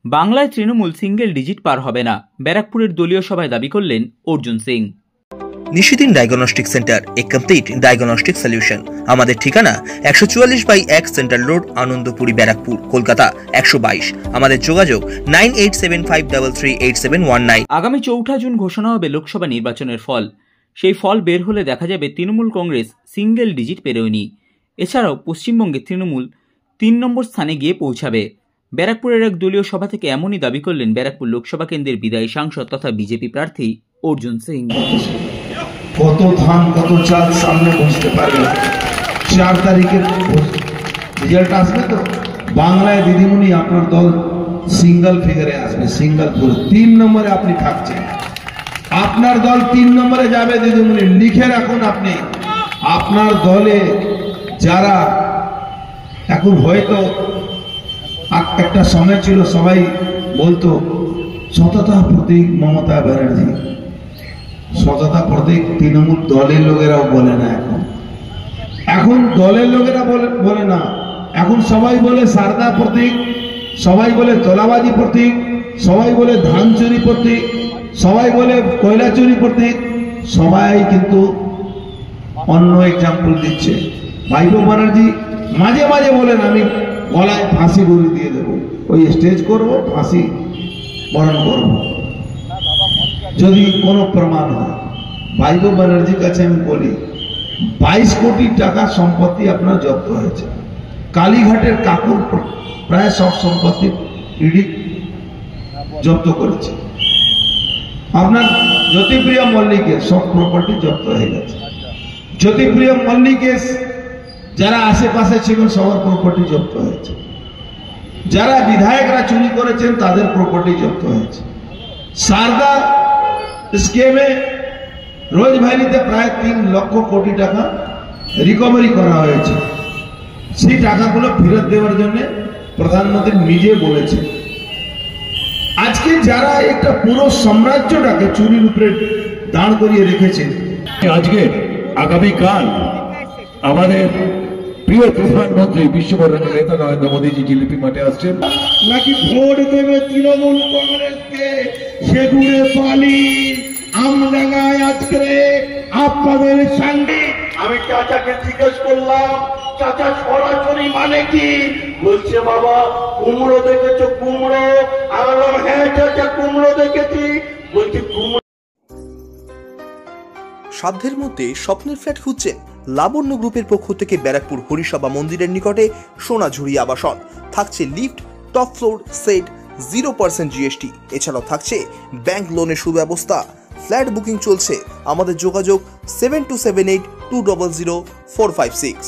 বাংলায় Trinamool single digit পার হবে না, ব্যারাকপুরের দলীয় সভায় দাবি করলেন অর্জুন সিং। নিশিদিন ডায়াগনস্টিক সেন্টার, এ কমপ্লিট ডায়াগনস্টিক সলিউশন। আমাদের ঠিকানা 144/1 সেন্ট্রাল রোড, আনন্দপুরি, ব্যারাকপুর, কলকাতা 122। আমাদের যোগাযোগ 9875338719। আগামী 4 জুন ঘোষণা হবে লোকসভা নির্বাচনের ফল। সেই ফল বের হলে দেখা যাবে তৃণমূল কংগ্রেস সিঙ্গেল ডিজিট পেরোয়নি। এছাড়াও পশ্চিমবঙ্গে তৃণমূল 3 নম্বর স্থানে গিয়ে পৌঁছাবে। ব্যারাকপুরের এক দলীয় সভা থেকে এমনই দাবি করলেন ব্যারাকপুর লোকসভা কেন্দ্রের বিদায়ী সাংসদ তথা বিজেপি প্রার্থী অর্জুন সিং। কত ধান কত চাল সামনে বুঝতে পারবে, 4 তারিখে রেজাল্ট আসবে তো বাংলায় দিদিমণি আপনার দল সিঙ্গল ফিগারে আসবে, সিঙ্গল পুরো 3 নম্বরে আপনি থাকছেন। আপনার দল 3 নম্বরে যাবে দিদিমণি, লিখে রাখুন। আপনি আপনার দলে যারা এখন হয়তো একটা সময় ছিল সবাই বলতো সততা প্রতীক মমতা ব্যানার্জি, সততা প্রতীক তৃণমূল দলের লোকেরাও বলে না। এখন দলের লোকেরা বলে না, এখন সবাই বলে সারদা প্রতীক, সবাই বলে তোলাবাজি প্রতীক, সবাই বলে ধান চুরি প্রতীক, সবাই বলে কয়লা চুরি প্রতীক, সবাই কিন্তু অন্য এক্সাম্পল দিচ্ছে। ভাইবো ব্যানার্জি মাঝে মাঝে বলেন আমি গলায় ফাঁসি দড়ি দিয়ে দেবো, ওই স্টেজ করব, ফাঁসি বরণ করব যদি কোনো প্রমাণ হয়। ভাইবো ব্যানার্জির কাছে আমি বলি 22 কোটি টাকা সম্পত্তি আপনার জব্দ হয়েছে। কালীঘাটের কাকুর প্রায় সব সম্পত্তি ইডি জব্দ করেছে। আপনার জ্যোতিপ্রিয়া মল্লিকের সব প্রপার্টি জব্দ হয়ে গেছে। জ্যোতিপ্রিয়া মল্লিকের যারা আশেপাশে ছিল সবার প্রপার্টি জব্দ হয়েছে। যারা বিধায়করা চুরি করেছেন তাদের প্রপার্টি জব্দ হয়েছে। সারদা স্কিমে রোজভ্যালিতে প্রায় 3 লক্ষ কোটি টাকা রিকভারি করা হয়েছে। সেই টাকাগুলো ফেরত দেওয়ার জন্য প্রধানমন্ত্রী নিজে বলেছে। আজকে যারা একটা পুরো সাম্রাজ্যটাকে চুরির উপরে দাঁড় করিয়ে রেখেছে, আজকে আগামীকাল আমাদের প্রিয় প্রধানমন্ত্রী বিশ্ববরণের নেতা নরেন্দ্র মোদীজি জিলিপি মাঠে আসছেন। নাকি ভোট দেবে তৃণমূল কংগ্রেসকে, সেগুড়ে পালি আমডাঙ্গায় আজকে আপনাদের সঙ্গে। আমি চাচাকে জিজ্ঞেস করলাম, চাচা সরাসরি মানে কি? বলছে বাবা কুমড়ো দেখেছো কুমড়ো? আমি বললাম হ্যাঁ চাচা কুমড়ো দেখেছি। বলছে কুমড়ো। সাধ্যের মধ্যে স্বপ্নের ফ্ল্যাট খুঁজছেন? লাবণ্য গ্রুপের পক্ষ থেকে ব্যারাকপুর হরিসভা মন্দিরের নিকটে সোনাঝুরি আবাসন। থাকছে lift, top floor, set, 0% GST। এছাড়াও থাকছে ব্যাংক লোনের সুব্যবস্থা। ফ্ল্যাট বুকিং চলছে। আমাদের যোগাযোগ 7278200456।